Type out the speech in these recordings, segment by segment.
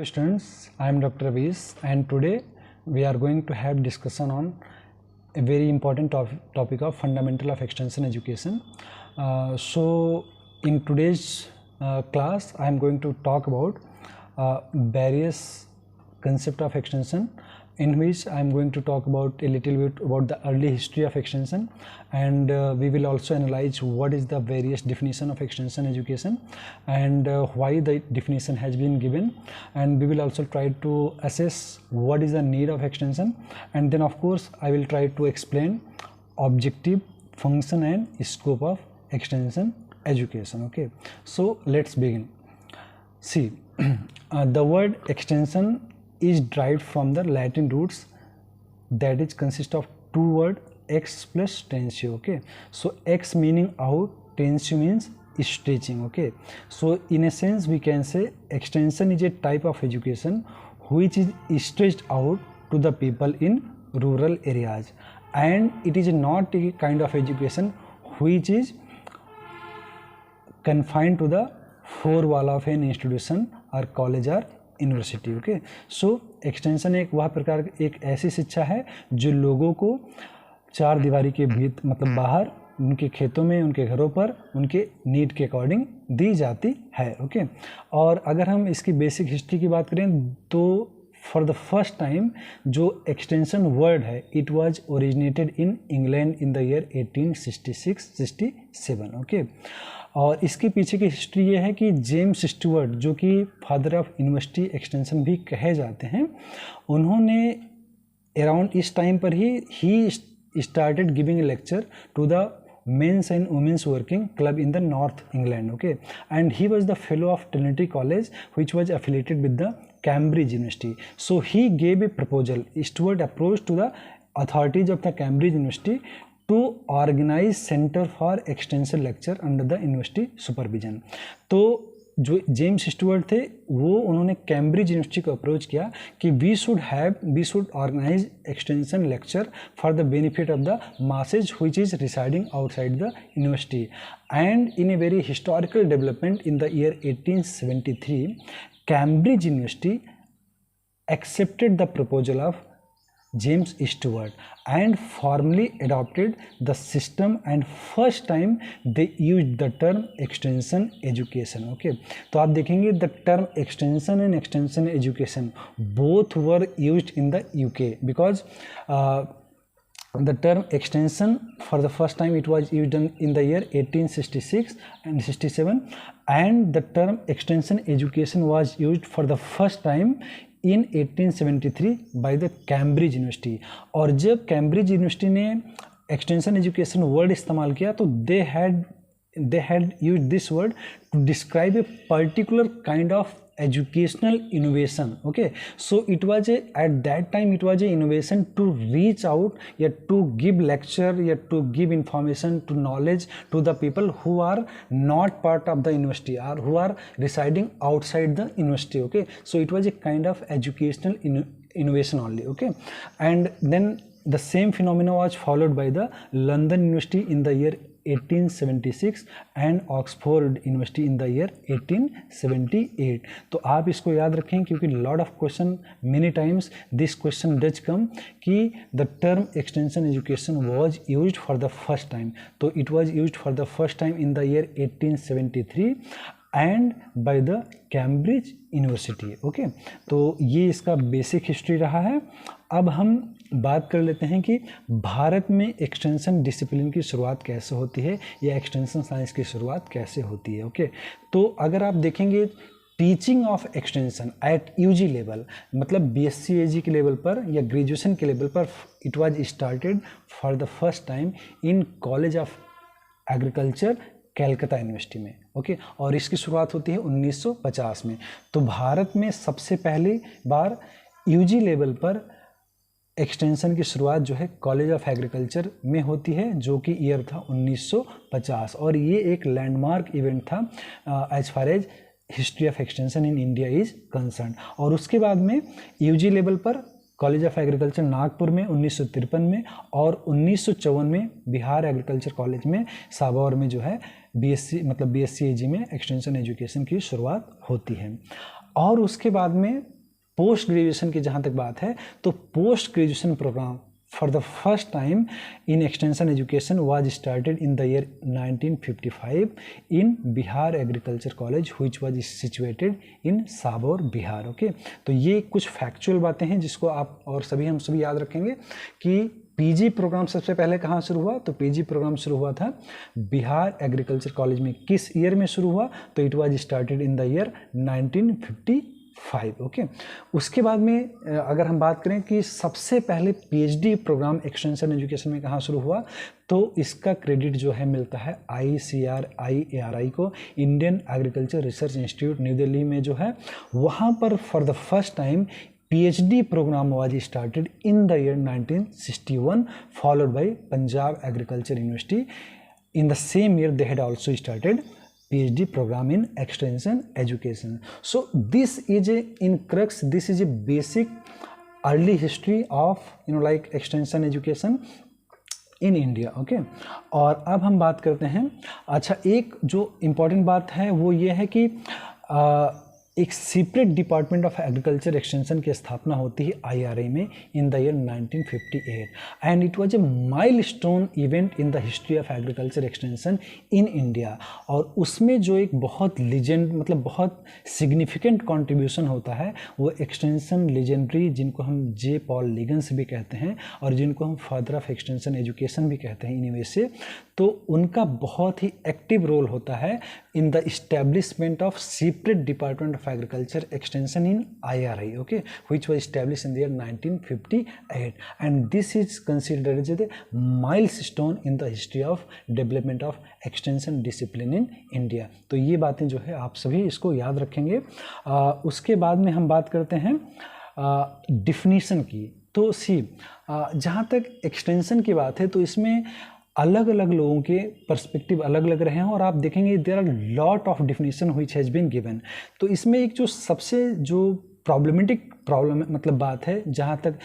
students, I am Dr. Avis and today we are going to have discussion on a very important topic of fundamental of extension education. So in today's class I am going to talk about various concept of extension, in which I am going to talk about a little bit about the early history of extension, and we will also analyze what is the various definition of extension education and why the definition has been given, and we will also try to assess what is the need of extension, and then of course I will try to explain objective, function and scope of extension education. Okay, so let's begin. See, the word extension is derived from the Latin roots that is consist of two words ex plus tensio. Okay, so ex meaning out, tensio means stretching. Okay, so in a sense we can say extension is a type of education which is stretched out to the people in rural areas, and it is not a kind of education which is confined to the four wall of an institution or college or university. Okay, so extension एक वह प्रकार एक ऐसी शिक्षा है जो लोगों को चार दीवारी के भीतर मतलब बाहर उनके खेतों में, उनके घरों पर, उनके नीड के अकॉर्डिंग दी जाती है. ओके, और अगर हम इसकी बेसिक हिस्ट्री की बात करें तो फॉर द फर्स्ट टाइम जो एक्सटेंशन वर्ड है it was originated in England in the year 1866-67. Okay, और इसके पीछे की हिस्ट्री ये है कि जेम्स स्टुअर्ट, जो कि फादर ऑफ यूनिवर्सिटी एक्सटेंशन भी कहे जाते हैं, उन्होंने अराउंड इस टाइम पर ही started giving a lecture to the mens and womens working club in the north England. Okay, and he was the fellow of Trinity College which was affiliated with the Cambridge University. So he gave a proposal. Stuart approach to the authorities of the Cambridge University to organize Center for Extension Lecture under the University Supervision. तो जो James Stuart थे वो उन्होंने Cambridge university को approach किया कि we should organise extension lecture for the benefit of the masses which is residing outside the university. And in a very historical development in the year 1873 Cambridge University accepted the proposal of James Stewart and formally adopted the system, and first time they used the term extension education. Okay, तो आप देखेंगे the term extension and extension education both were used in the UK because the term extension for the first time it was used in the year 1866 and 67, and the term extension education was used for the first time in 1873 by the Cambridge university. और जब Cambridge university ने extension education word इस्तेमाल किया तो they had used this word to describe a particular kind of educational innovation. Okay, so it was at that time it was a innovation to reach out, yet to give lecture, yet to give information to knowledge to the people who are not part of the university or who are residing outside the university. Okay, so it was a kind of educational innovation only. Okay, and then the same phenomena was followed by the London University in the year 1876 and Oxford University in the year 1878. तो आप इसको याद रखें क्योंकि lot of question many times this question does come कि the term extension education was used for the first time. तो it was used for the first time in the year 1873 and by the Cambridge University. Okay, तो ये इसका basic history रहा है. अब हम बात कर लेते हैं कि भारत में एक्सटेंशन डिसिप्लिन की शुरुआत कैसे होती है या एक्सटेंशन साइंस की शुरुआत कैसे होती है. ओके, तो अगर आप देखेंगे teaching of extension at UG level मतलब बीएससी एजी के लेवल पर या ग्रेजुएशन के लेवल पर it was started for the first time in College of Agriculture Calcutta University में. ओके, और इसकी शुरुआत होती है 1950 में. तो भारत में सबसे पहली बार यूजी लेवल पर एक्सटेंशन की शुरुआत जो है कॉलेज ऑफ एग्रीकल्चर में होती है, जो कि ईयर था 1950, और ये एक लैंडमार्क इवेंट था as far as history of extension in India is concern. और उसके बाद में यूजी लेवल पर कॉलेज ऑफ एग्रीकल्चर नागपुर में 1953 में और 1954 में बिहार एग्रीकल्चर कॉलेज में साबौर में जो है बीएससी मतलब बीएससी एजी में एक्सटेंशन एजुकेशन की शुरुआत होती है। और उसके बाद में पोस्ट ग्रेजुएशन की जहाँ तक बात है तो post graduation programme for the first time in extension education was started in the year 1955 in Bihar Agriculture College which was situated in Sabor, Bihar. Okay, तो ये कुछ फैक्चुअल बातें हैं जिसको आप और हम सभी याद रखेंगे कि पीजी प्रोग्राम सबसे पहले कहाँ शुरू हुआ, तो पीजी प्रोग्राम शुरू हुआ था बिहार एग्रीकल्चर कॉलेज में। किस ईयर में शुरू हुआ, तो it was started in the year 1955। Okay, उसके बाद में अगर हम बात करें कि सबसे पहले पीएचडी प्रोग्राम एक्सटेंशन एजुकेशन में कहाँ शुरू हुआ, तो इसका क्रेडिट जो है मिलता है ICRI को, Indian agriculture research institute new Delhi में जो है, वहाँ पर for the first time PhD program was started in the year 1961 followed by Punjab Agriculture University. In the same year they had also started PhD program in extension education. So this is this is a basic early history of like extension education in India. Okay, और अब हम बात करते हैं, अच्छा एक जो important बात है वो ये है कि एक separate department of agriculture extension की स्थापना होती है IRA में इन the year 1958 and it was a milestone event in the history of agriculture extension in India. और उसमें जो एक बहुत लीजेंड मतलब बहुत सिग्निफिकेंट कंट्रीब्यूशन होता है वो एक्सटेंशन लेजेंडरी, जिनको हम J. पॉल लिगन्स भी कहते हैं और जिनको हम फादर ऑफ एक्सटेंशन एजुकेशन भी कहते हैं इनमें से, तो उनका बहुत ही एक्टिव रोल होता है in the establishment of separate department of agriculture extension in IRI, okay, which was established in the year 1958 and this is considered as a milestone in the history of development of extension discipline in India। तो ये बातें जो है आप सभी इसको याद रखेंगे। उसके बाद में हम बात करते हैं डिफिनीशन की। तो जहाँ तक एक्सटेंशन की बात है तो इसमें अलग अलग लोगों के पर्सपेक्टिव अलग अलग रहे हैं और आप देखेंगे there are lot of definition which has been given. तो इसमें एक जो सबसे जो प्रॉब्लम मतलब बात है जहाँ तक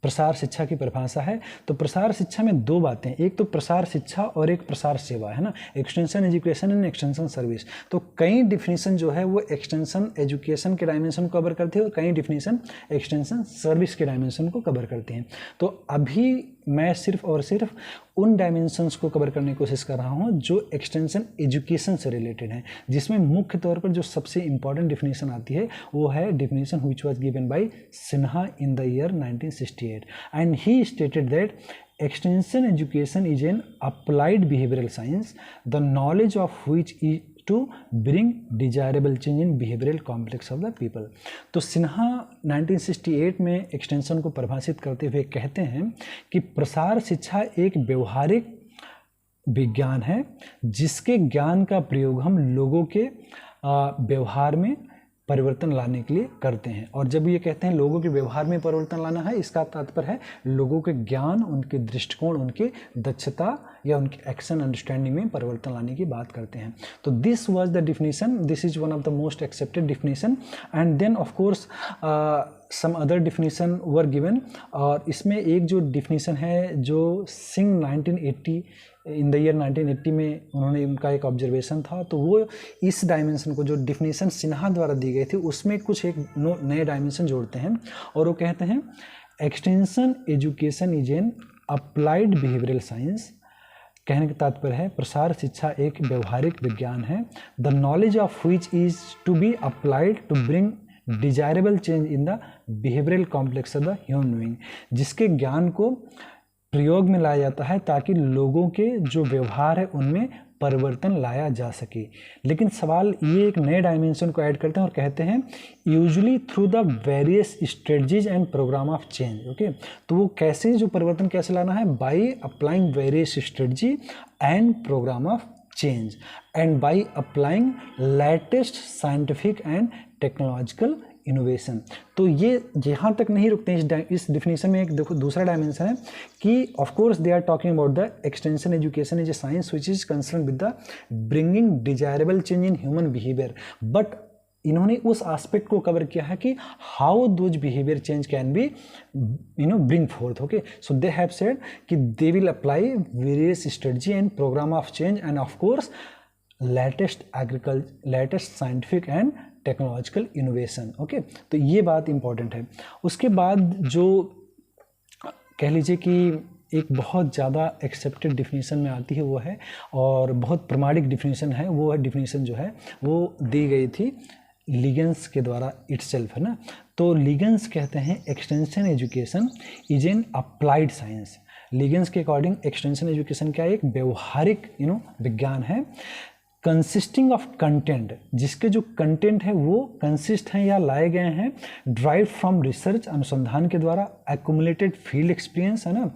प्रसार शिक्षा की परिभाषा है, तो प्रसार शिक्षा में दो बातें, एक तो प्रसार शिक्षा और एक प्रसार सेवा है ना, extension education and extension service. तो कई डिफिनीशन जो है वो एक्सटेंशन एजुकेशन के डायमेंशन को कवर करते हैं और कई डिफिनीशन एक्सटेंशन सर्विस के डायमेंशन को कवर करते हैं। तो अभी मैं सिर्फ और सिर्फ उन डायमेंशंस को कवर करने की कोशिश कर रहा हूँ जो एक्सटेंशन एजुकेशन से रिलेटेड हैं, जिसमें मुख्य तौर पर जो सबसे इम्पॉर्टेंट डिफिनीशन आती है वो है definition which was given by Sinha in the year 1968 and he stated that extension education is an applied behavioral science, the knowledge of which is to bring desirable change in behavioral complex of the people। तो सिन्हा 1968 में extension को परिभाषित करते हुए कहते हैं कि प्रसार शिक्षा एक व्यवहारिक विज्ञान है जिसके ज्ञान का प्रयोग हम लोगों के व्यवहार में परिवर्तन लाने के लिए करते हैं। और जब ये कहते हैं लोगों के व्यवहार में परिवर्तन लाना है, इसका तात्पर्य है लोगों के ज्ञान, उनके दृष्टिकोण, उनके दक्षता या उनके एक्शन अंडरस्टैंडिंग में परिवर्तन लाने की बात करते हैं। तो this was the definition, this is one of the most accepted definition and then of course some other definition were given. और इसमें एक जो डिफिनीशन है जो सिंह 1980 इन द ईयर 1980 में उन्होंने उनका एक ऑब्जर्वेशन था, तो वो इस डायमेंशन को जो डिफिनीशन सिन्हा द्वारा दी गई थी उसमें कुछ एक नए डायमेंशन जोड़ते हैं और वो कहते हैं extension education is an applied behavioural science. कहने का तात्पर्य है प्रसार शिक्षा एक व्यवहारिक विज्ञान है, the knowledge of which is to be applied to bring desirable change in the behavioural complex of the human being, जिसके ज्ञान को प्रयोग में लाया जाता है ताकि लोगों के जो व्यवहार है उनमें परिवर्तन लाया जा सके। लेकिन सवाल ये एक नए डायमेंशन को ऐड करते हैं और कहते हैं usually through the various strategies and programme of change. Okay, तो वो कैसे जो परिवर्तन कैसे लाना है, by applying various strategy and programme of change and by applying latest scientific and technological innovation. तो ये यहाँ तक नहीं रुकते हैं, इस डिफिनीशन में एक देखो दूसरा डायमेंशन है कि of course they are talking about the extension education is a science which is concern with the bringing desirable change in human behaviour, but इन्होंने उस एस्पेक्ट को कवर किया है कि how those behaviour change can be bring forth. Okay, so they have said कि they will apply various strategy and programme of change and of course latest scientific and technological innovation. Okay, तो ये बात important है। उसके बाद जो कह लीजिए कि एक बहुत ज़्यादा एक्सेप्टेड डिफिनीशन में आती है वो है, और बहुत प्रमाणिक डिफिनीशन है, वो डिफिनीशन जो है वो दी गई थी लिगेंस के द्वारा इटसेल्फ, है ना। तो लिगेंस कहते हैं extension education is an applied science. Ligands के अकॉर्डिंग एक्सटेंशन एजुकेशन क्या है, एक व्यवहारिक विज्ञान है, कंसिस्टिंग ऑफ कंटेंट, जिसके जो कंटेंट है वो कंसिस्ट हैं या लाए गए हैं ड्राइव फ्रॉम रिसर्च, अनुसंधान के द्वारा, एक्यूमुलेटेड फील्ड एक्सपीरियंस, है ना,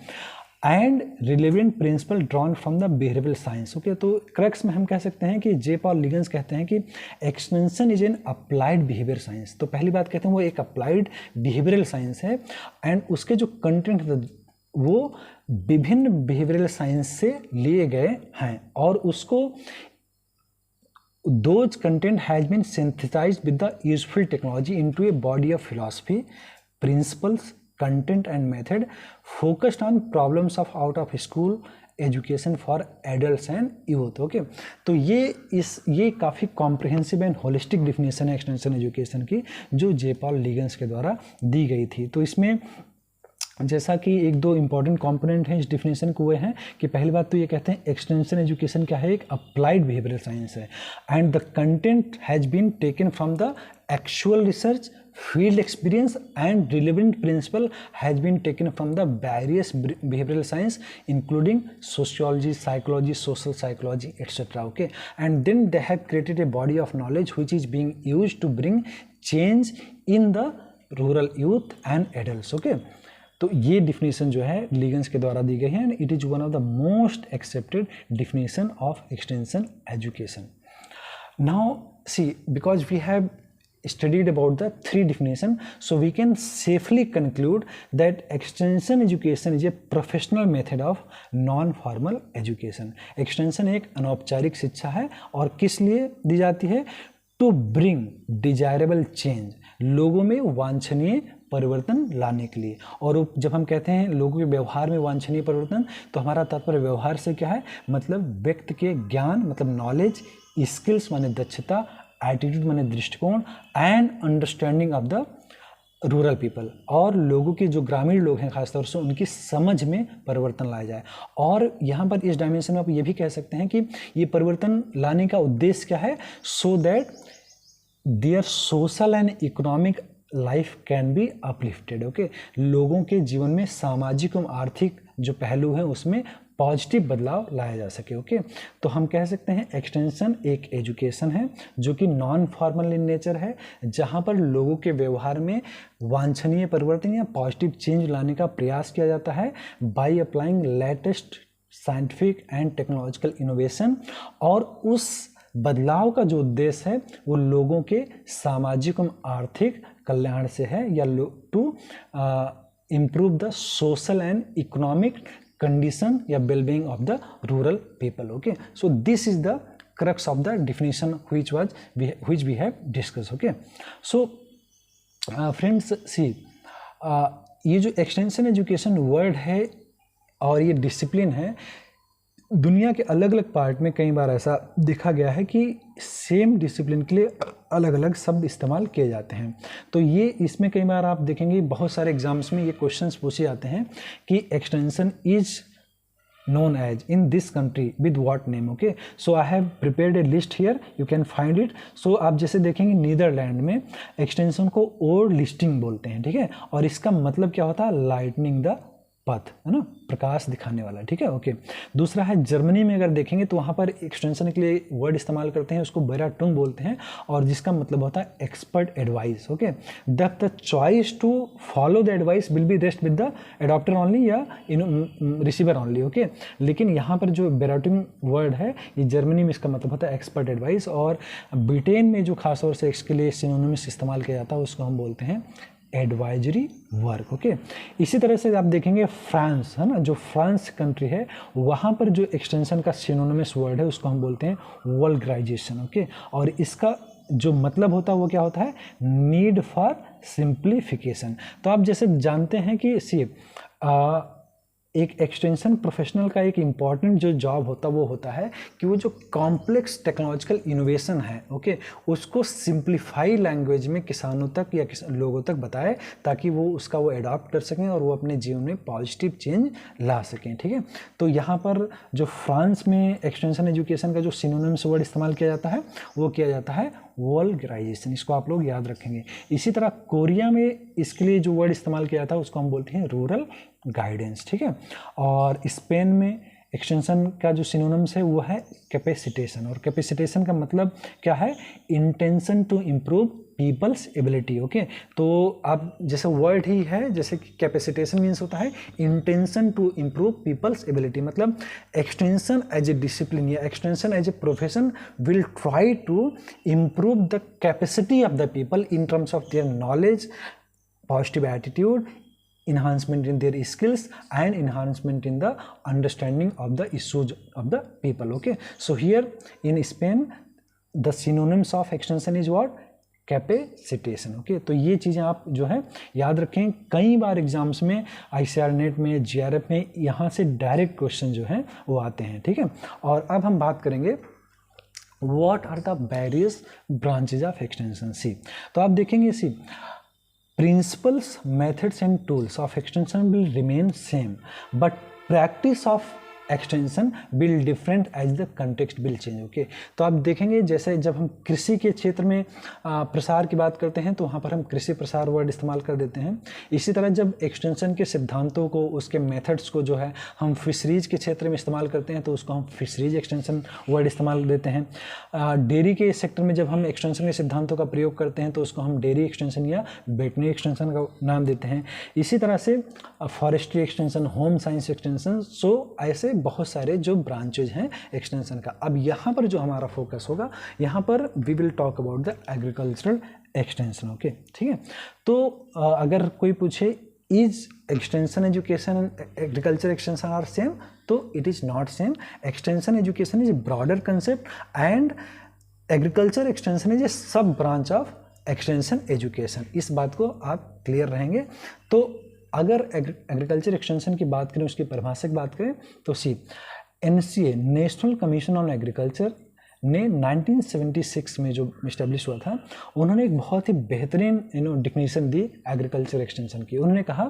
and relevant principle drawn from the behavioural science. Okay, तो क्रक्स में हम कह सकते हैं कि जे पॉल लिगेंस कहते हैं कि extension is an applied behaviour science. तो पहली बात कहते हैं वो एक अप्लाइड बिहेवियरल साइंस है, एंड उसके जो कंटेंट वो विभिन्न बिहेवियरल साइंस से लिए गए हैं, और उसको those content has been synthesized with the useful technology into a body of philosophy, principles, content and method focused on problems of out of school education for adults and youth. Okay, तो ये काफ़ी comprehensive and holistic definition है extension education की, जो जे Paul ligands के द्वारा दी गई थी। तो इसमें जैसा कि एक दो इंपॉर्टेंट कंपोनेंट हैं इस डिफिनेशन को, वो हैं कि पहली बात तो ये कहते हैं एक्सटेंशन एजुकेशन क्या है, एक अप्लाइड बिहेवियरल साइंस है, and the content has been taken from the actual research, field experience and relevant principle has been taken from the various behavioral science including sociology, psychology, social psychology, etc. Okay, and then they have created a body of knowledge which is being used to bring change in the rural youth and adults. Okay, तो ये definition जो है ligands के द्वारा दी गई है, and it is one of the most accepted definition of extension education. Now see, because we have studied about the three definition, so we can safely conclude that extension education is a professional method of non-formal education. extension एक अनौपचारिक शिक्षा है, और किस लिए दी जाती है? to bring desirable change, लोगों में वांछनीय परिवर्तन लाने के लिए. और जब हम कहते हैं लोगों के व्यवहार में वांछनीय परिवर्तन, तो हमारा तात्पर्य व्यवहार से क्या है? मतलब व्यक्ति के ज्ञान, मतलब नॉलेज, स्किल्स माने दक्षता, एटीट्यूड माने दृष्टिकोण, and understanding of the rural people, और लोगों के जो ग्रामीण लोग हैं खासतौर से उनकी समझ में परिवर्तन लाया जाए. और यहाँ पर इस डायमेंशन में आप ये भी कह सकते हैं कि ये परिवर्तन लाने का उद्देश्य क्या है? So that their social and economic life can be uplifted. Okay, लोगों के जीवन में सामाजिक एवं आर्थिक जो पहलू हैं उसमें पॉजिटिव बदलाव लाया जा सके. ओके, तो हम कह सकते हैं एक्सटेंशन एक एजुकेशन है जो कि नॉन फॉर्मल इन नेचर है, जहाँ पर लोगों के व्यवहार में वांछनीय परिवर्तन या पॉजिटिव चेंज लाने का प्रयास किया जाता है by applying latest scientific and technological innovation. और उस बदलाव का जो उद्देश्य है वो लोगों के सामाजिक एवं आर्थिक कल्याण से है, या to improve the social and economic condition या well-being of the rural people. Okay, so this is the crux of the definition which we have discussed. Okay, so friends, see, ये जो extension education word है और ये discipline है, दुनिया के अलग अलग पार्ट में कई बार ऐसा देखा गया है कि सेम डिसिप्लिन के लिए अलग अलग शब्द इस्तेमाल किए जाते हैं. तो ये इसमें कई बार आप देखेंगे बहुत सारे एग्जाम्स में ये क्वेश्चंस पूछे जाते हैं कि extension is known as in this country with what name. Okay, so I have prepared a list here, you can find it. So आप जैसे देखेंगे नीदरलैंड में एक्सटेंशन को ओर लिस्टिंग बोलते हैं, ठीक है, और इसका मतलब क्या होता है? लाइटनिंग द पथ, है ना, प्रकाश दिखाने वाला. ठीक है, ओके. दूसरा है जर्मनी में अगर देखेंगे तो वहाँ पर एक्सटेंशन के लिए वर्ड इस्तेमाल करते हैं, उसको बेराटुंग बोलते हैं, और जिसका मतलब होता है expert advice. Okay, the choice to follow the advice will be rest with the adopter only या रिसीवर ओनली. ओके, लेकिन यहाँ पर जो बेराटुंग वर्ड है ये जर्मनी में इसका मतलब होता है एक्सपर्ट एडवाइस, और ब्रिटेन में जो खासतौर से इसके लिए सिनोनिमस इस्तेमाल किया जाता है उसको हम बोलते हैं एडवाइजरी वर्क. ओके, इसी तरह से आप देखेंगे फ्रांस, है ना, जो फ्रांस कंट्री है वहाँ पर जो एक्सटेंशन का सिनोनिमस वर्ड है उसको हम बोलते हैं वल्गराइजेशन. ओके, और इसका जो मतलब होता है वो क्या होता है? Need for simplification. तो आप जैसे जानते हैं कि सी एक एक्सटेंशन प्रोफेशनल का एक इम्पॉर्टेंट जो जॉब होता है वो होता है कि वो जो कॉम्प्लेक्स टेक्नोलॉजिकल इनोवेशन है, ओके, उसको सिंप्लीफाई लैंग्वेज में किसानों तक या लोगों तक बताए, ताकि वो उसका वो अडॉप्ट कर सकें और वो अपने जीवन में पॉजिटिव चेंज ला सकें। ठीक है, तो यहाँ पर जो फ्रांस में एक्सटेंशन एजुकेशन का जो सिनोनिम्स वर्ड इस्तेमाल किया जाता है वो किया जाता है वल्गराइजेशन, इसको आप लोग याद रखेंगे। इसी तरह कोरिया में इसके लिए जो वर्ड इस्तेमाल किया जाता है उसको हम बोलते हैं रूरल गाइडेंस। ठीक है, और स्पेन में एक्सटेंशन का जो सिनोनिम्स है वो है कैपेसिटेशन, और कैपेसिटेशन का मतलब क्या है, intention to improve people's ability. Okay, तो आप जैसे वर्ड ही है, जैसे कि कैपेसिटेशन मीन्स होता है intention to improve people's ability, मतलब एक्सटेंशन एज ए डिसिप्लिन या extension as a profession will try to improve the capacity of the people in terms of their knowledge, positive attitude, enhancement in their skills and enhancement in the understanding of the issues of the people. Okay, so here in Spain the synonyms of extension is what, capacitation. Okay, तो ये चीज़ें आप जो है याद रखें, कई बार exams में ICAR नेट में, GRF में यहाँ से डायरेक्ट क्वेश्चन जो हैं वो आते हैं। ठीक है, और अब हम बात करेंगे what are the various branches of extension. See, तो आप देखेंगे, see, principles, methods and tools of extension will remain same, but practice of extension will different as the context will change. Okay, तो आप देखेंगे जैसे जब हम कृषि के क्षेत्र में प्रसार की बात करते हैं तो वहाँ पर हम कृषि प्रसार वर्ड इस्तेमाल कर देते हैं। इसी तरह जब एक्सटेंशन के सिद्धांतों को, उसके मेथड्स को जो है हम फिशरीज के क्षेत्र में इस्तेमाल करते हैं तो उसको हम फिशरीज एक्सटेंशन वर्ड इस्तेमाल देते हैं। डेयरी के सेक्टर में जब हम एक्सटेंशन के सिद्धांतों का प्रयोग करते हैं तो उसको हम डेयरी एक्सटेंशन या वेटनरी एक्सटेंशन का नाम देते हैं। इसी तरह से forestry extension, home science extension, so ऐसे बहुत सारे जो ब्रांचेज हैं एक्सटेंशन का। अब यहाँ पर जो हमारा फोकस होगा, यहाँ पर we will talk about the agricultural extension. Okay, ठीक है, तो अगर कोई पूछे is extension education and agriculture extension are same, तो it is not same. Extension education is a broader concept and agriculture extension is a sub branch of extension education. इस बात को आप क्लियर रहेंगे। तो अगर एग्रीकल्चर एक्सटेंशन की बात करें, उसकी परिभाषा की बात करें, तो सी, NCA national commission on agriculture ने 1976 में जो इस्टेब्लिश हुआ था, उन्होंने एक बहुत ही बेहतरीन डिफिनीशन दी एग्रीकल्चर एक्सटेंशन की। उन्होंने कहा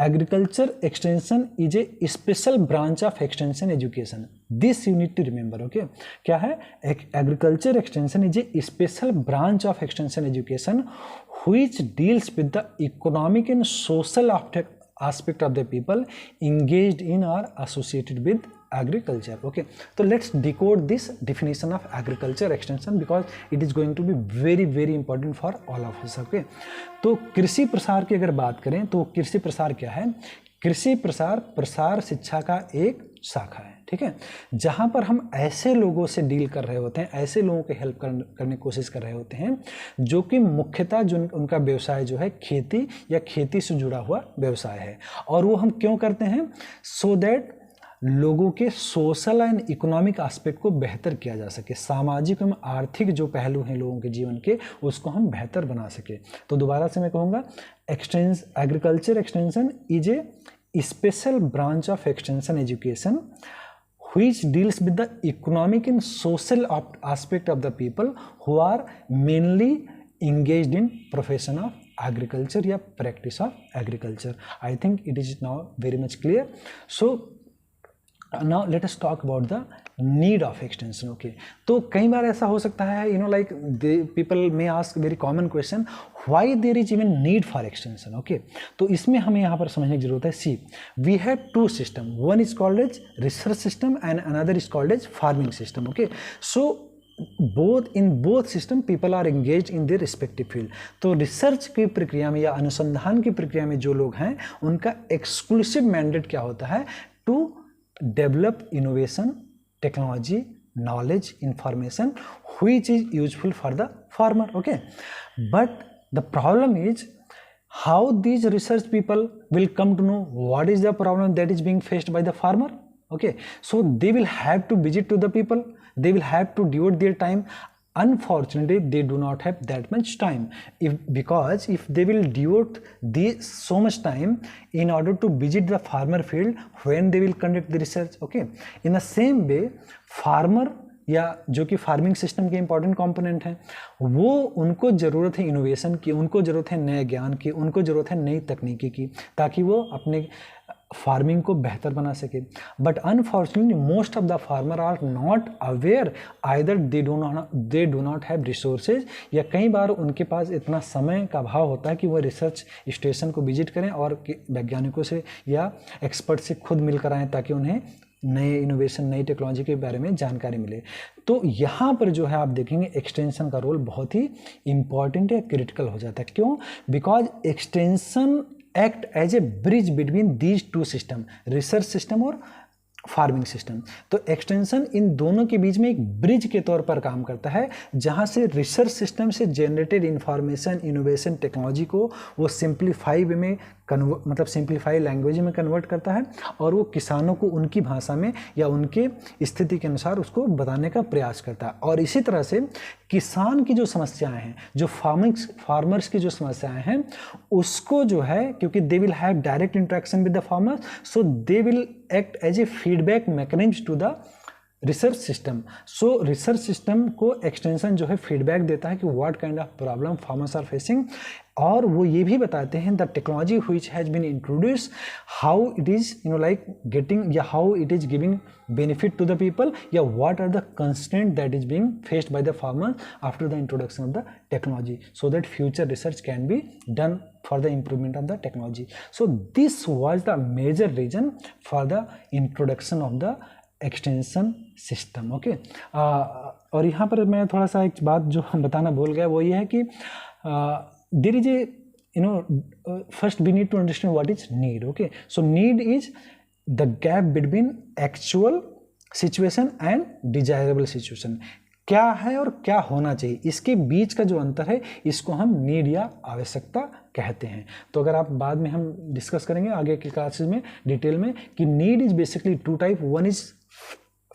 agriculture extension is a special branch of extension education, this you need to remember. Okay, क्या है, agriculture extension is a special branch of extension education which deals with the economic and social aspect of the people engaged in or associated with agriculture. Okay, so let's decode this definition of agriculture extension because it is going to be very very important for all of us. Okay, तो कृषि प्रसार की अगर बात करें तो कृषि प्रसार क्या है, कृषि प्रसार प्रसार शिक्षा का एक शाखा है। ठीक है, जहाँ पर हम ऐसे लोगों से डील कर रहे होते हैं, ऐसे लोगों की हेल्प करने की कोशिश कर रहे होते हैं जो कि मुख्यतः जो उनका व्यवसाय जो है खेती या खेती से जुड़ा हुआ व्यवसाय है। और वो हम क्यों करते हैं, सो दैट लोगों के सोशल एंड इकोनॉमिक एस्पेक्ट को बेहतर किया जा सके, सामाजिक एवं आर्थिक जो पहलू हैं लोगों के जीवन के उसको हम बेहतर बना सके। तो दोबारा से मैं कहूँगा, agriculture extension is a special branch of extension education which deals with the economic and social aspect of the people who are mainly engaged in profession of agriculture या practice of agriculture. I think it is now very much clear. So now let us talk about the need of extension. Okay, तो कई बार ऐसा हो सकता है, like the people may ask very common question, why there is even need for extension. Okay, तो इसमें हमें यहाँ पर समझने की जरूरत है। See, we have two system, one is called as research system and another is called as farming system. Okay, so in both system people are engaged in their respective field. तो रिसर्च की प्रक्रिया में या अनुसंधान की प्रक्रिया में जो लोग हैं उनका एक्सक्लूसिव मैंडेट क्या होता है, to develop innovation, technology, knowledge, information which is useful for the farmer. Okay, but the problem is how these research people will come to know what is the problem that is being faced by the farmer. Okay, so they will have to visit to the people, they will have to devote their time unfortunately they do not have that much time. Because if they will devote so much time in order to visit the farmer field when they will conduct the research. Okay, in the same way farmer या जो कि farming system के important component हैं, वो उनको ज़रूरत है innovation की, उनको ज़रूरत है नए ज्ञान की, उनको ज़रूरत है नई तकनीकी की, ताकि वो अपने फार्मिंग को बेहतर बना सके. But unfortunately most of the farmer are not aware, either they do not have resources, या कई बार उनके पास इतना समय का अभाव होता है कि वो रिसर्च स्टेशन को विजिट करें और वैज्ञानिकों से या एक्सपर्ट से खुद मिलकर आएँ, ताकि उन्हें नए इनोवेशन, नई टेक्नोलॉजी के बारे में जानकारी मिले. तो यहाँ पर जो है आप देखेंगे एक्सटेंशन का रोल बहुत ही इम्पॉर्टेंट या क्रिटिकल हो जाता है. क्यों? Because extension act as a bridge between these two system, research system और फार्मिंग सिस्टम. तो एक्सटेंशन इन दोनों के बीच में एक ब्रिज के तौर पर काम करता है, जहां से रिसर्च सिस्टम से जनरेटेड इंफॉर्मेशन, इनोवेशन, टेक्नोलॉजी को वो सिंप्लीफाई वे में मतलब सिंप्लीफाई लैंग्वेज में कन्वर्ट करता है, और वो किसानों को उनकी भाषा में या उनके स्थिति के अनुसार उसको बताने का प्रयास करता है. और इसी तरह से किसान की जो समस्याएं हैं, जो फार्मर्स की जो समस्याएं हैं, उसको जो है, क्योंकि they will have direct interaction with the farmers, so they will act as a feedback mechanism to the research system. So research system को एक्सटेंशन जो है फीडबैक देता है कि what kind of problem farmers are facing, और वो ये भी बताते हैं the technology which has been introduce, how it is like getting, या how it is giving benefit to the people, या what are the constraint that is being faced by the farmers after the introduction of the technology, so that future research can be done for the improvement of the technology. So this was the major reason for the introduction of the extension system. Okay, और यहाँ पर मैं थोड़ा सा एक बात जो बताना भूल गया, वो ये है कि there is a first we need to understand what is need. Okay, so need is the gap between actual situation and desirable situation. क्या है और क्या होना चाहिए, इसके बीच का जो अंतर है, इसको हम नीड या आवश्यकता कहते हैं. तो अगर आप बाद में हम डिस्कस करेंगे आगे के क्लासेस में डिटेल में कि need is basically to type. One is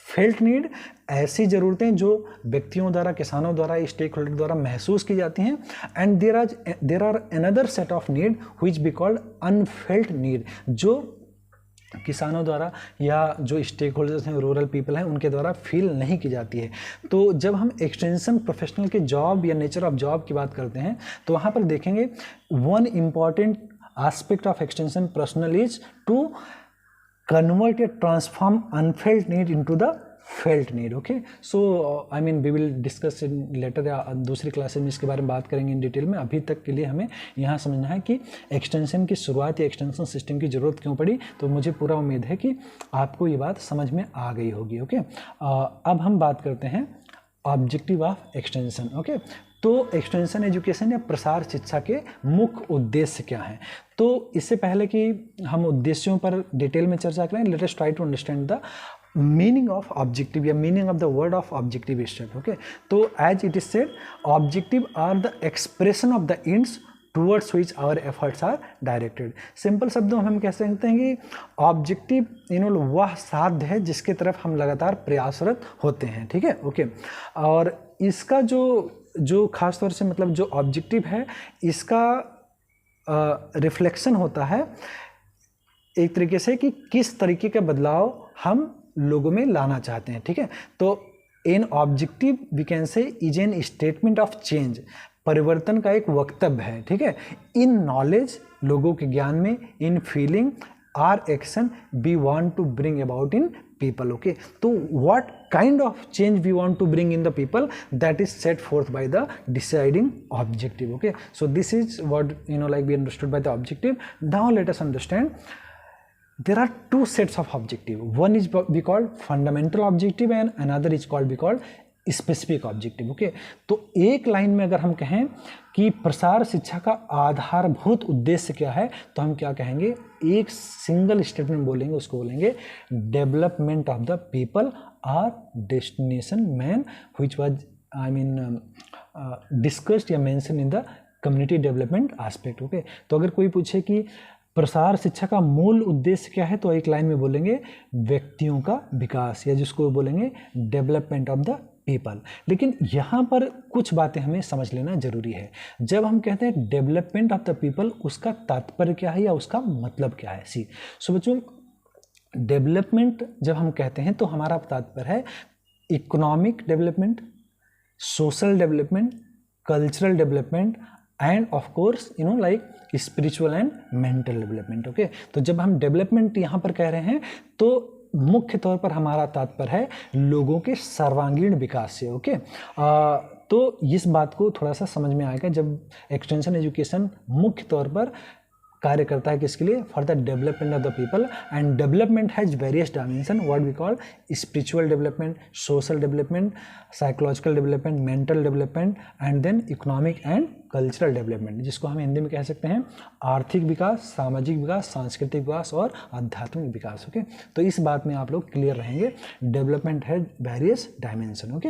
felt need, ऐसी ज़रूरतें जो व्यक्तियों द्वारा, किसानों द्वारा, स्टेक होल्डर द्वारा महसूस की जाती हैं, and there are another set of need which be called unfelt need, जो किसानों द्वारा या जो स्टेक होल्डर्स हैं, रूरल पीपल हैं, उनके द्वारा फील नहीं की जाती है. तो जब हम एक्सटेंशन प्रोफेशनल के जॉब या नेचर ऑफ जॉब की बात करते हैं, तो वहाँ पर देखेंगे one important aspect of extension personal is to convert या transform unfelt need into the felt need. Okay, so I mean we will discuss in later, या दूसरी क्लासेस में इसके बारे में बात करेंगे इन डिटेल में. अभी तक के लिए हमें यहाँ समझना है कि एक्सटेंशन की शुरुआत या एक्सटेंशन सिस्टम की ज़रूरत क्यों पड़ी. तो मुझे पूरा उम्मीद है कि आपको ये बात समझ में आ गई होगी. ओके, अब हम बात करते हैं ऑब्जेक्टिव ऑफ एक्सटेंशन. ओके, तो एक्सटेंशन एजुकेशन या प्रसार शिक्षा के मुख्य उद्देश्य क्या हैं. तो इससे पहले कि हम उद्देश्यों पर डिटेल में चर्चा करें, let us try to understand the meaning of objective या meaning of the word of objective step. Okay, तो as it is said, objective are the expression of the ends towards which our efforts are directed. Simple शब्दों में हम कह सकते हैं कि objective वह साध्य है जिसके तरफ हम लगातार प्रयासरत होते हैं. ठीक है, ओके. और इसका जो खास तौर से मतलब जो ऑब्जेक्टिव है, इसका रिफ्लेक्शन होता है एक तरीके से कि किस तरीके का बदलाव हम लोगों में लाना चाहते हैं. ठीक है, तो an objective we can say is an statement of change, परिवर्तन का एक वक्तव्य है. ठीक है, इन नॉलेज, लोगों के ज्ञान में, in feeling or action we want to bring about in people. Okay, so what kind of change we want to bring in the people, that is set forth by the deciding objective. Okay, so this is what like we understood by the objective. Now let us understand there are two sets of objective. One is we called fundamental objective and another is called we called specific objective. Okay, तो एक line में अगर हम कहें कि प्रसार शिक्षा का आधारभूत उद्देश्य क्या है, तो हम क्या कहेंगे, एक सिंगल स्टेटमेंट बोलेंगे, उसको बोलेंगे development of the people are destination man which was I mean discussed या mention in the community development aspect. Okay, तो अगर कोई पूछे कि प्रसार शिक्षा का मूल उद्देश्य क्या है, तो एक लाइन में बोलेंगे व्यक्तियों का विकास, या जिसको बोलेंगे डेवलपमेंट ऑफ द पीपल। लेकिन यहाँ पर कुछ बातें हमें समझ लेना जरूरी है। जब हम कहते हैं डेवलपमेंट ऑफ द पीपल, उसका तात्पर्य क्या है या उसका मतलब क्या है। सो बच्चों, डेवलपमेंट जब हम कहते हैं तो हमारा तात्पर्य है economic development, social development, cultural development and of course like spiritual and mental development. Okay, तो जब हम डेवलपमेंट यहाँ पर कह रहे हैं तो मुख्य तौर पर हमारा तात्पर्य है लोगों के सर्वांगीण विकास से। ओके, तो इस बात को थोड़ा सा समझ में आएगा जब एक्सटेंशन एजुकेशन मुख्य तौर पर कार्य करता है किसके लिए, for the development of the people. And development has various dimension, what we call spiritual development, social development, psychological development, mental development and then economic and cultural development, जिसको हम हिंदी में कह सकते हैं आर्थिक विकास, सामाजिक विकास, सांस्कृतिक विकास और आध्यात्मिक विकास। ओके, तो इस बात में आप लोग क्लियर रहेंगे, development has various dimension. Okay,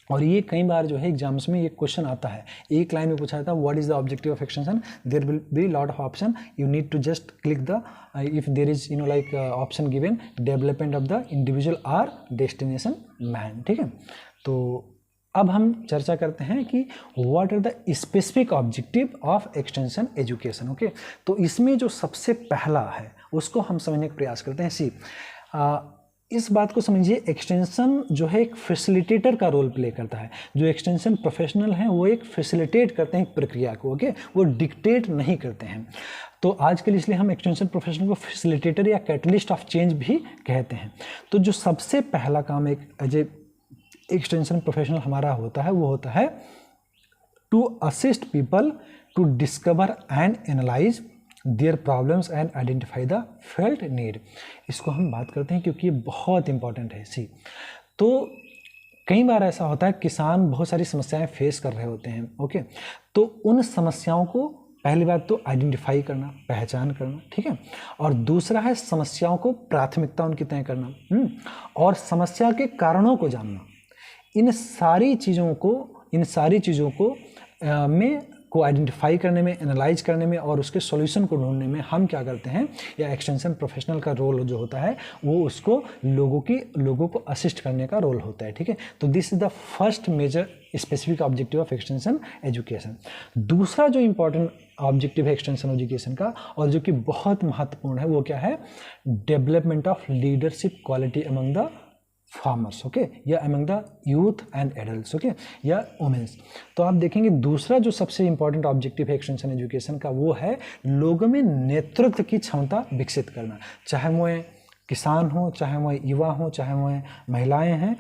और ये कई बार जो है एग्जाम्स में ये क्वेश्चन आता है, एक लाइन में पूछा जाता है what is the objective of extension, there will be lot of option, you need to just click the if there is like option given development of the individual or destination man. ठीक है, तो अब हम चर्चा करते हैं कि what are the specific objective of extension education. Okay, तो इसमें जो सबसे पहला है उसको हम समझने का प्रयास करते हैं। इस बात को समझिए, एक्सटेंशन जो है एक फैसिलिटेटर का रोल प्ले करता है। जो एक्सटेंशन प्रोफेशनल हैं वो एक फैसिलिटेट करते हैं एक प्रक्रिया को। ओके, वो डिक्टेट नहीं करते हैं। तो आजकल इसलिए हम एक्सटेंशन प्रोफेशनल को फैसिलिटेटर या कैटलिस्ट ऑफ चेंज भी कहते हैं। तो जो सबसे पहला काम एक एज ए एक्सटेंशन प्रोफेशनल हमारा होता है वो होता है to assist people to discover and analyse their problems and identify the felt need. इसको हम बात करते हैं क्योंकि ये बहुत इंपॉर्टेंट है। तो कई बार ऐसा होता है किसान बहुत सारी समस्याएं फेस कर रहे होते हैं। ओके, तो उन समस्याओं को पहली बात तो आइडेंटिफाई करना, पहचान करना, ठीक है, और दूसरा है समस्याओं को प्राथमिकता उनकी तय करना, और समस्या के कारणों को जानना। इन सारी चीज़ों को को आइडेंटिफाई करने में, एनालाइज करने में और उसके सॉल्यूशन को ढूंढने में हम क्या करते हैं, या एक्सटेंशन प्रोफेशनल का रोल जो होता है वो उसको लोगों को असिस्ट करने का रोल होता है। ठीक है, तो this is the first major specific objective of extension education. दूसरा जो इंपॉर्टेंट ऑब्जेक्टिव है एक्सटेंशन एजुकेशन का और जो कि बहुत महत्वपूर्ण है वो क्या है, development of leadership quality among the farmers. Okay, या among the youth and adults. Okay, या वुमेन्स। तो आप देखेंगे दूसरा जो सबसे इंपॉर्टेंट ऑब्जेक्टिव है एक्सटेंशन एजुकेशन का वो है लोगों में नेतृत्व की क्षमता विकसित करना, चाहे वो किसान हो, चाहे वो युवा हो, चाहे वो महिलाएं हैं।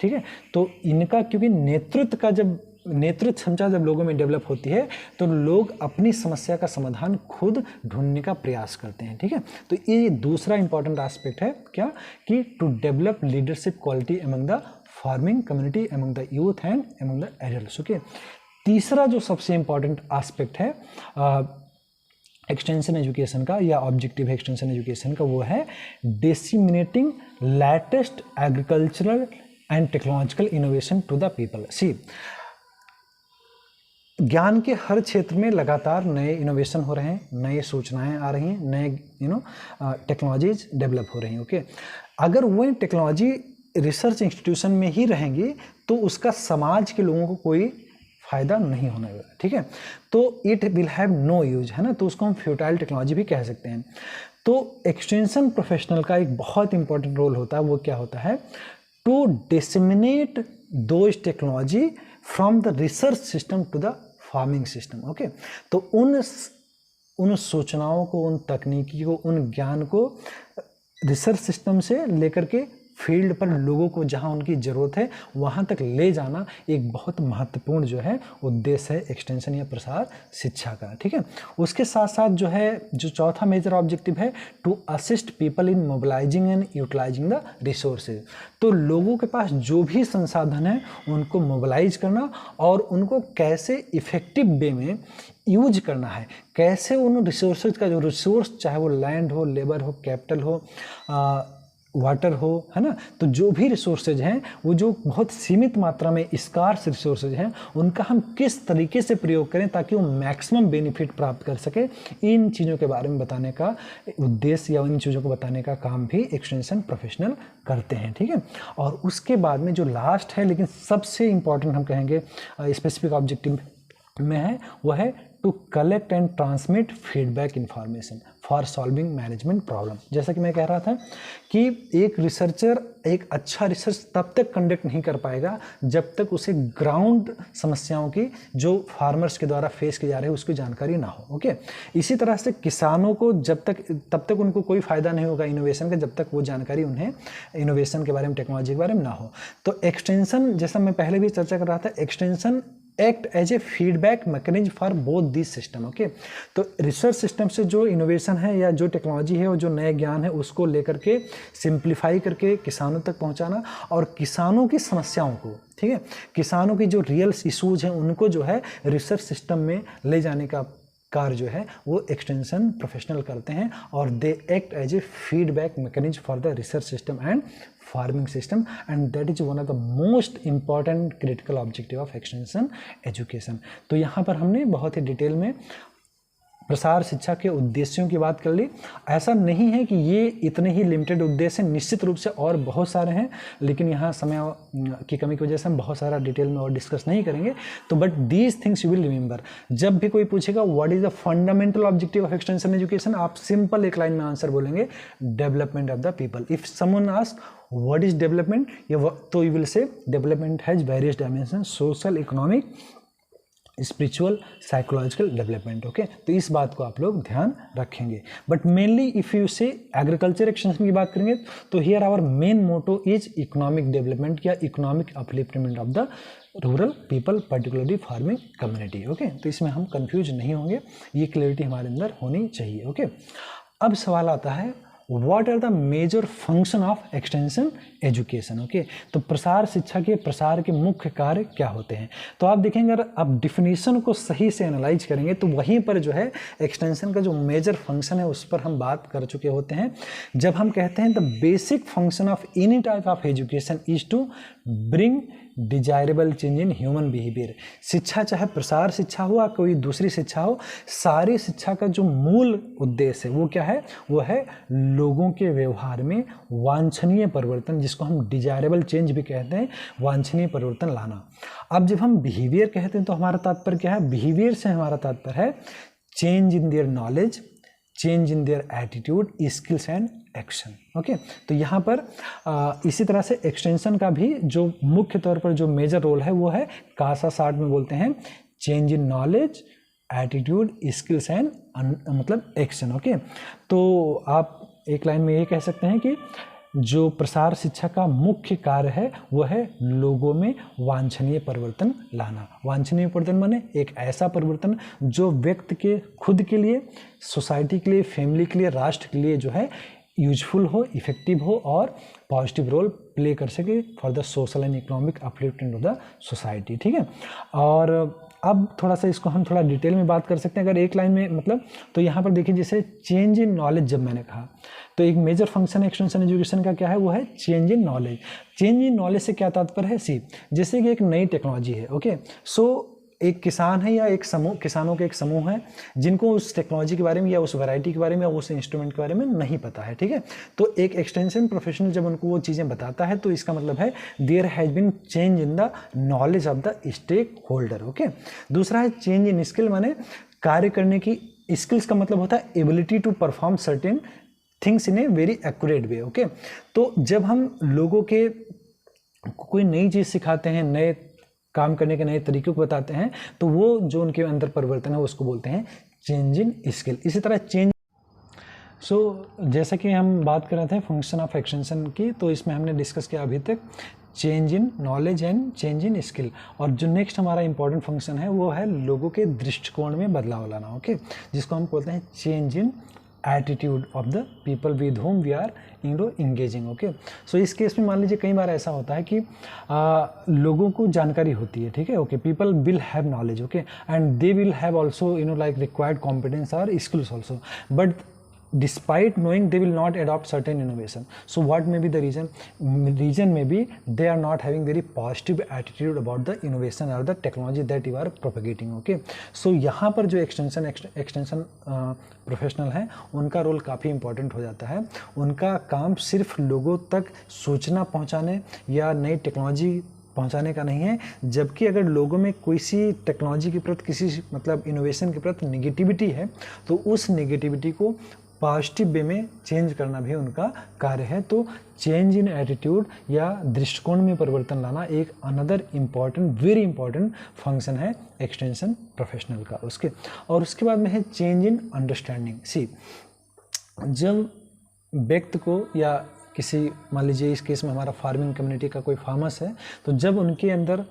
ठीक है, तो इनका क्योंकि नेतृत्व क्षमता जब लोगों में डेवलप होती है तो लोग अपनी समस्या का समाधान खुद ढूंढने का प्रयास करते हैं। ठीक है, तो ये दूसरा इंपॉर्टेंट एस्पेक्ट है क्या, कि to develop leadership quality among the farming community, among the youth and among the adults. Okay, तीसरा जो सबसे इंपॉर्टेंट एस्पेक्ट है एक्सटेंशन एजुकेशन का या ऑब्जेक्टिव एक्सटेंशन एजुकेशन का वो है disseminating latest agricultural and technological innovation to the people. See, ज्ञान के हर क्षेत्र में लगातार नए इनोवेशन हो रहे हैं, नए सूचनाएं आ रही हैं, नए टेक्नोलॉजीज डेवलप हो रही हैं। ओके, अगर वो टेक्नोलॉजी रिसर्च इंस्टीट्यूशन में ही रहेंगी तो उसका समाज के लोगों को कोई फ़ायदा नहीं होने वाला। ठीक है, तो it will have no use, है ना, तो उसको हम फ्यूटाइल टेक्नोलॉजी भी कह सकते हैं। तो एक्सटेंशन प्रोफेशनल का एक बहुत इंपॉर्टेंट रोल होता है, वो क्या होता है, to disseminate those technology from the research system to the farming system. Okay, तो उन सूचनाओं को, उन तकनीकी को, उन ज्ञान को रिसर्च सिस्टम से लेकर के फील्ड पर लोगों को जहां उनकी ज़रूरत है वहां तक ले जाना एक बहुत महत्वपूर्ण जो है उद्देश्य है एक्सटेंशन या प्रसार शिक्षा का। ठीक है, उसके साथ साथ जो है जो चौथा मेजर ऑब्जेक्टिव है to assist people in mobilising and utilising the resources. तो लोगों के पास जो भी संसाधन है उनको मोबिलाइज करना और उनको कैसे इफेक्टिव वे में यूज करना है, कैसे उन रिसोर्सेज का जो रिसोर्स चाहे वो लैंड हो, लेबर हो, कैपिटल हो, वाटर हो, है ना, तो जो भी रिसोर्सेज हैं वो जो बहुत सीमित मात्रा में स्कार्स रिसोर्सेज हैं उनका हम किस तरीके से प्रयोग करें ताकि वो मैक्सिमम बेनिफिट प्राप्त कर सके, इन चीज़ों के बारे में बताने का उद्देश्य या इन चीज़ों को बताने का काम भी एक्सटेंशन प्रोफेशनल करते हैं। ठीक है, और उसके बाद में जो लास्ट है लेकिन सबसे इम्पॉर्टेंट हम कहेंगे स्पेसिफिक ऑब्जेक्टिव में है, वो है to collect and transmit feedback information for solving management problem. जैसा कि मैं कह रहा था कि एक रिसर्चर एक अच्छा रिसर्च तब तक कंडक्ट नहीं कर पाएगा जब तक उसे ग्राउंड समस्याओं की जो फार्मर्स के द्वारा फेस की जा रही है उसकी जानकारी ना हो। ओके, इसी तरह से किसानों को तब तक उनको कोई फ़ायदा नहीं होगा इनोवेशन का जब तक वो जानकारी उन्हें इनोवेशन के बारे में, टेक्नोलॉजी के बारे में ना हो। तो एक्सटेंशन, जैसा मैं पहले भी चर्चा कर रहा था, extension act as a feedback mechanism for both this system. Okay, तो रिसर्च सिस्टम से जो इनोवेशन है या जो टेक्नोलॉजी है और जो नए ज्ञान है उसको लेकर के सिंप्लीफाई करके किसानों तक पहुंचाना और किसानों की समस्याओं को, ठीक है, किसानों की जो रियल इशूज हैं उनको जो है रिसर्च सिस्टम में ले जाने का कार्य जो है वो एक्सटेंशन प्रोफेशनल करते हैं और they act as a feedback mechanism for the research system and farming system, and that is one of the most important critical objective of extension education. तो यहाँ पर हमने बहुत ही डिटेल में प्रसार शिक्षा के उद्देश्यों की बात कर ली। ऐसा नहीं है कि ये इतने ही लिमिटेड उद्देश्य हैं, निश्चित रूप से और बहुत सारे हैं, लेकिन यहाँ समय की कमी की वजह से हम बहुत सारा डिटेल में और डिस्कस नहीं करेंगे। तो but these things you will remember. जब भी कोई पूछेगा what is the fundamental objective of extension education, आप सिंपल एक लाइन में आंसर बोलेंगे, development of the people. If someone ask what is development, तो you will say development has various dimension, social, economic, spiritual, psychological development. Okay, तो इस बात को आप लोग ध्यान रखेंगे। But mainly if you say agriculture extension की बात करेंगे तो here our main motto is economic development या economic upliftment of the rural people, particularly farming community. Okay, तो इसमें हम कंफ्यूज नहीं होंगे, ये क्लियरिटी हमारे अंदर होनी चाहिए। ओके, अब सवाल आता है what are the major function of extension education. Okay, तो प्रसार शिक्षा के प्रसार के मुख्य कार्य क्या होते हैं। तो आप देखेंगे अगर आप डिफिनीशन को सही से एनालाइज करेंगे तो वहीं पर जो है एक्सटेंशन का जो मेजर फंक्शन है उस पर हम बात कर चुके होते हैं। जब हम कहते हैं the basic function of any type of education is to bring desirable change in human behaviour. शिक्षा चाहे प्रसार शिक्षा हो या कोई दूसरी शिक्षा हो, सारी शिक्षा का जो मूल उद्देश्य है वो क्या है, वो है लोगों के व्यवहार में वांछनीय परिवर्तन, जिसको हम डिजायरेबल चेंज भी कहते हैं, वांछनीय परिवर्तन लाना। अब जब हम बिहेवियर कहते हैं तो हमारा तात्पर्य क्या है, बिहेवियर से हमारा तात्पर्य है change in their knowledge, change in their attitude, skills and action. Okay, तो यहाँ पर इसी तरह से एक्सटेंशन का भी जो मुख्य तौर पर जो मेजर रोल है वो है कासा साठ में बोलते हैं change in knowledge, attitude, skills and मतलब एक्शन। ओके, तो आप एक लाइन में ये कह सकते हैं कि जो प्रसार शिक्षा का मुख्य कार्य है वो है लोगों में वांछनीय परिवर्तन लाना। वांछनीय परिवर्तन माने एक ऐसा परिवर्तन जो व्यक्ति के खुद के लिए, सोसाइटी के लिए, फैमिली के लिए, राष्ट्र के लिए जो है यूजफुल हो, इफेक्टिव हो और पॉजिटिव रोल प्ले कर सके for the social and economic upliftment of the society. ठीक है, और अब थोड़ा सा इसको हम थोड़ा डिटेल में बात कर सकते हैं अगर एक लाइन में मतलब, तो यहाँ पर देखिए जैसे चेंज इन नॉलेज जब मैंने कहा तो एक मेजर फंक्शन एक्सटेंशन एजुकेशन का क्या है, वो है change in knowledge. Change in knowledge से क्या तात्पर्य है, सी जैसे कि एक नई टेक्नोलॉजी है। ओके, सो एक किसान है या एक समूह, किसानों के एक समूह है जिनको उस टेक्नोलॉजी के बारे में या उस वैरायटी के बारे में या उस इंस्ट्रूमेंट के बारे में नहीं पता है। ठीक है, तो एक एक्सटेंशन प्रोफेशनल जब उनको वो चीज़ें बताता है तो इसका मतलब है there has been change in the knowledge of the stakeholder. Okay, दूसरा है चेंज इन स्किल, माने कार्य करने की स्किल्स का मतलब होता है ability to perform certain things in a very accurate way. Okay, तो जब हम लोगों के कोई नई चीज़ सिखाते हैं, नए काम करने के नए तरीकों को बताते हैं तो वो जो उनके अंदर परिवर्तन है उसको बोलते हैं चेंज इन स्किल। इसी तरह चेंज जैसा कि हम बात कर रहे थे फंक्शन ऑफ एक्सटेंशन की, तो इसमें हमने डिस्कस किया अभी तक change in knowledge and change in skill, और जो नेक्स्ट हमारा इंपॉर्टेंट फंक्शन है वो है लोगों के दृष्टिकोण में बदलाव लाना। ओके, जिसको हम बोलते हैं change in attitude of the people with whom we are engaging. Okay, so इस केस में मान लीजिए कई बार ऐसा होता है कि लोगों को जानकारी होती है, ठीक है, okay, people will have knowledge, okay, and they will have also like required competence और skills also, but despite knowing they will not adopt certain innovation. So what may be the reason? Reason may be they are not having very positive attitude about the innovation or the technology that you are propagating. Okay, so यहाँ पर जो extension professional है उनका role काफ़ी important हो जाता है. उनका काम सिर्फ लोगों तक सूचना पहुंचाने या नई टेक्नोलॉजी पहुंचाने का नहीं है, जबकि अगर लोगों में कोई सी टेक्नोलॉजी के प्रति किसी मतलब इनोवेशन के प्रति नेगेटिविटी है तो उस नेगेटिविटी को पॉजिटिव वे में चेंज करना भी उनका कार्य है. तो चेंज इन एटीट्यूड या दृष्टिकोण में परिवर्तन लाना एक another important very important function है एक्सटेंशन प्रोफेशनल का. उसके बाद में है चेंज इन अंडरस्टैंडिंग. सी, जब व्यक्ति को या किसी मान लीजिए इस केस में हमारा फार्मिंग कम्युनिटी का कोई फार्मर्स है, तो जब उनके अंदर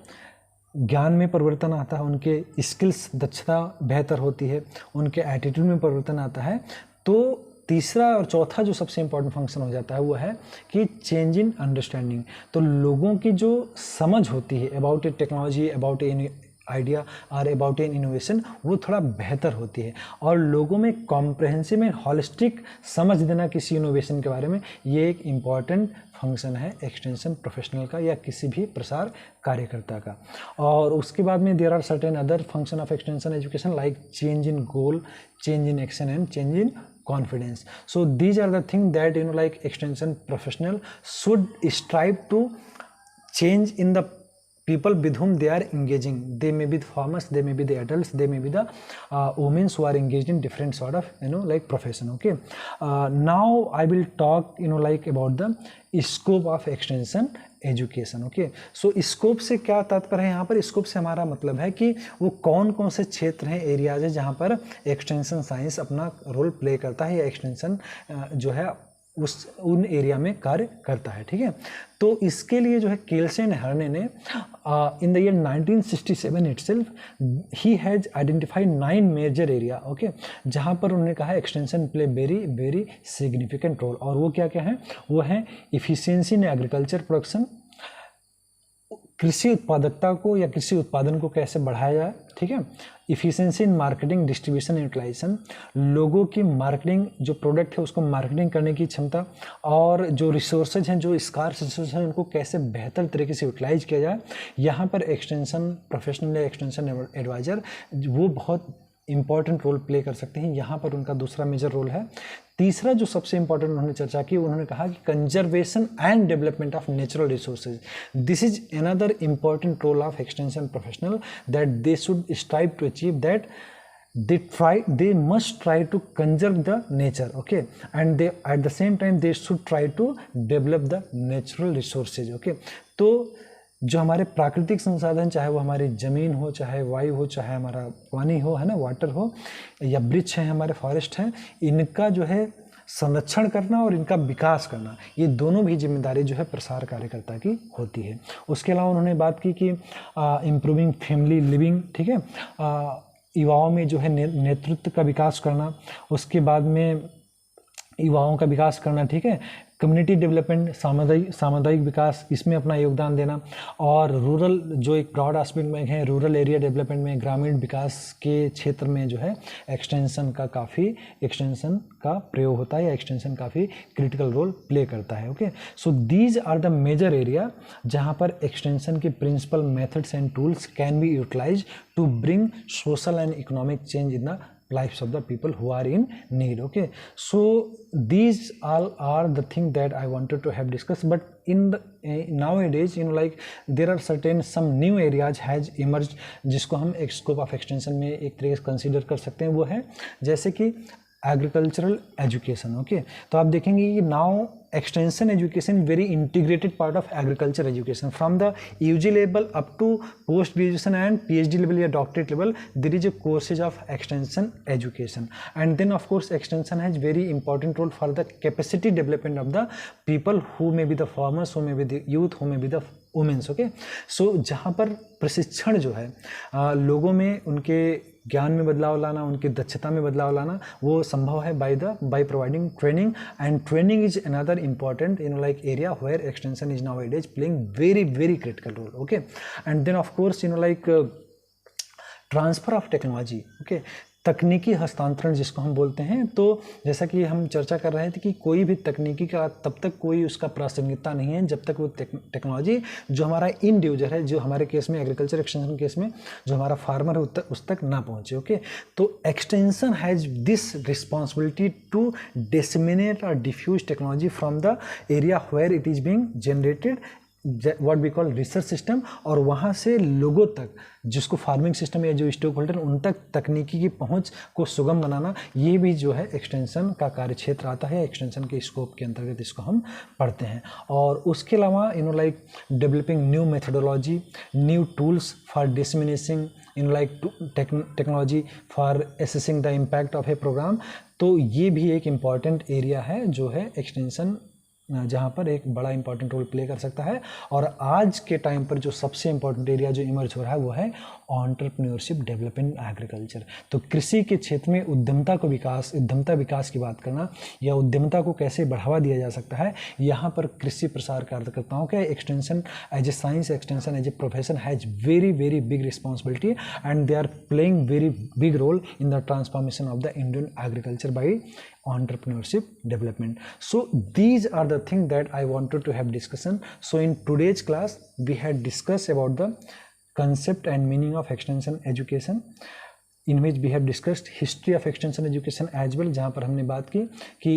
ज्ञान में परिवर्तन आता है, उनके स्किल्स दक्षता बेहतर होती है, उनके एटीट्यूड में परिवर्तन आता है, तो तीसरा और चौथा जो सबसे इम्पोर्टेंट फंक्शन हो जाता है वो है कि चेंज इन अंडरस्टैंडिंग. तो लोगों की जो समझ होती है about A technology, about A idea और अबाउट एन इनोवेशन, वो थोड़ा बेहतर होती है. और लोगों में कॉम्प्रहेंसिव एंड हॉलिस्टिक समझ देना किसी इनोवेशन के बारे में, ये एक इम्पॉर्टेंट फंक्शन है एक्सटेंशन प्रोफेशनल का या किसी भी प्रसार कार्यकर्ता का. और उसके बाद में there are certain other function of extension education like change in goal, change in action and change in confidence. So these are the things that like extension professional should strive to change in the people with whom they are engaging. They may be the farmers, they may be the adults, they may be the women who are engaged in different sort of like profession. Okay, now I will talk like about the scope of extension education. Okay, so scope से क्या तात्पर्य है यहाँ पर? Scope से हमारा मतलब है कि वो कौन कौन से क्षेत्र हैं, एरियाज है जहाँ पर एक्सटेंशन साइंस अपना रोल प्ले करता है या एक्सटेंशन जो है उन एरिया में कार्य करता है. ठीक है, तो इसके लिए जो है केल्सन हर्ने ने इन द ईयर 1967 इटसेल्फ ही has identified 9 major area. Okay, जहाँ पर उन्होंने कहा extension play very very significant role. और वो क्या क्या है? वो है इफिशियंसी इन एग्रीकल्चर प्रोडक्शन, कृषि उत्पादकता को या कृषि उत्पादन को कैसे बढ़ाया जाए. ठीक है, efficiency in marketing, distribution, utilisation, लोगों की मार्केटिंग, जो प्रोडक्ट है उसको मार्केटिंग करने की क्षमता, और जो रिसोर्सेज हैं, जो स्कार्स रिसोर्स हैं, उनको कैसे बेहतर तरीके से यूटिलाइज किया जाए. यहाँ पर एक्सटेंशन प्रोफेशनल या एक्सटेंशन एडवाइज़र वो बहुत इंपॉर्टेंट रोल प्ले कर सकते हैं. यहाँ पर उनका दूसरा मेजर रोल है. तीसरा जो सबसे इंपॉर्टेंट उन्होंने चर्चा की, उन्होंने कहा कि conservation and development of natural resources. This is another important role of extension professional that they should strive to achieve that they must try to conserve the nature. Okay, and they at the same time they should try to develop the natural resources. Okay, तो जो हमारे प्राकृतिक संसाधन, चाहे वो हमारी ज़मीन हो, चाहे वायु हो, चाहे हमारा पानी हो, है ना, वाटर हो, या वृक्ष हैं, हमारे फॉरेस्ट हैं, इनका जो है संरक्षण करना और इनका विकास करना, ये दोनों भी जिम्मेदारी जो है प्रसार कार्यकर्ता की होती है. उसके अलावा उन्होंने बात की कि इम्प्रूविंग फैमिली लिविंग. ठीक है, युवाओं में जो है नेतृत्व का विकास करना, उसके बाद में युवाओं का विकास करना. ठीक है, कम्युनिटी डेवलपमेंट, सामुदायिक विकास, इसमें अपना योगदान देना, और रूरल जो एक ब्रॉड एस्पेक्ट में है, रूरल एरिया डेवलपमेंट में, ग्रामीण विकास के क्षेत्र में जो है एक्सटेंशन का प्रयोग होता है या एक्सटेंशन काफ़ी क्रिटिकल रोल प्ले करता है. Okay, so these are the major area जहाँ पर एक्सटेंशन के principal methods and tools can be utilise to bring social and economic change in the lives of the people who are in need. Okay, so these all are the things that I wanted to have discussed, but in the nowadays like there are certain some new areas has emerged जिसको हम एक scope of extension में एक तरीके से consider कर सकते हैं. वो है जैसे कि एग्रीकल्चरल एजुकेशन. ओके, तो आप देखेंगे कि now extension education very integrated part of agriculture education from the UG level up to post graduation and PhD level या doctorate level. There is a courses of extension education, and then of course extension has very important role for the capacity development of the people who may be the farmers, who may be the youth, who may be the women's. Okay, so जहाँ पर प्रशिक्षण जो है लोगों में उनके ज्ञान में बदलाव लाना, उनकी दक्षता में बदलाव लाना, वो संभव है by providing training. And training is another important like area where extension is nowadays playing very very critical role. Okay, and then of course like transfer of technology. Okay, तकनीकी हस्तांतरण जिसको हम बोलते हैं। तो जैसा कि हम चर्चा कर रहे थे कि कोई भी तकनीकी का तब तक कोई उसका प्रासंगिकता नहीं है जब तक वो टेक्नोलॉजी जो हमारा इंड यूजर है, जो हमारे केस में एग्रीकल्चर एक्सटेंशन केस में जो हमारा फार्मर है उस तक ना पहुँचे। ओके, तो extension has this responsibility to disseminate और diffuse technology from the area where it is being generated, what we call research system, और वहाँ से लोगों तक जिसको फार्मिंग सिस्टम या जो स्टेक होल्डर उन तक तकनीकी की पहुँच को सुगम बनाना, ये भी जो है एक्सटेंशन का कार्य क्षेत्र आता है। एक्सटेंशन के स्कोप के अंतर्गत इसको हम पढ़ते हैं। और उसके अलावा like developing new methodology, new tools for disseminating like technology for assessing the impact of a programme. तो ये भी एक इम्पॉर्टेंट एरिया है जो है एक्सटेंशन, जहाँ पर एक बड़ा इंपॉर्टेंट रोल प्ले कर सकता है। और आज के टाइम पर जो सबसे इंपॉर्टेंट एरिया जो इमर्ज हो रहा है वो है एंटरप्रेन्योरशिप डेवलप इन एग्रीकल्चर। तो कृषि के क्षेत्र में उद्यमता विकास की बात करना या उद्यमता को कैसे बढ़ावा दिया जा सकता है, यहाँ पर कृषि प्रसार कार्यकर्ताओं के extension as a science, extension as a profession has very very big responsibility and they are playing very big role in the transformation of the Indian agriculture by entrepreneurship development. So these are the things that I wanted to have discussion. So in today's class we had discussed about the concept and meaning of extension education, in which we have discussed history of extension education as well, जहाँ पर हमने बात की कि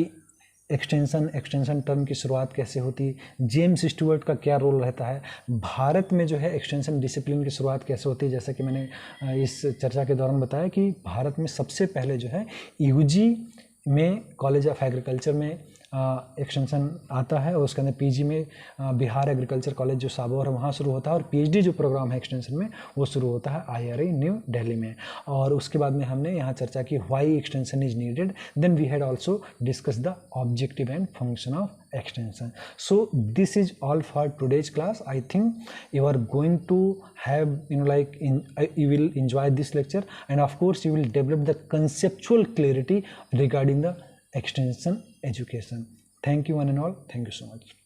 extension term की शुरुआत कैसे होती, जेम्स स्टुअर्ट का क्या रोल रहता है, भारत में जो है एक्सटेंशन डिसिप्लिन की शुरुआत कैसे होती है। जैसा कि मैंने इस चर्चा के दौरान बताया कि भारत में सबसे पहले जो है यूजी में कॉलेज ऑफ एग्रीकल्चर में एक्सटेंशन आता है, और उसके अंदर पीजी में बिहार एग्रीकल्चर कॉलेज जो साबौर है वहाँ शुरू होता है, और पीएचडी जो प्रोग्राम है एक्सटेंशन में वो शुरू होता है आईआरए न्यू दिल्ली में। और उसके बाद में हमने यहाँ चर्चा की why extension is needed, then we had also discuss the objective and function of extension. So this is all for today's class. I think you are going to have you will enjoy this lecture, and of course you will develop the conceptual clarity regarding the extension education. Thank you one and all. Thank you so much.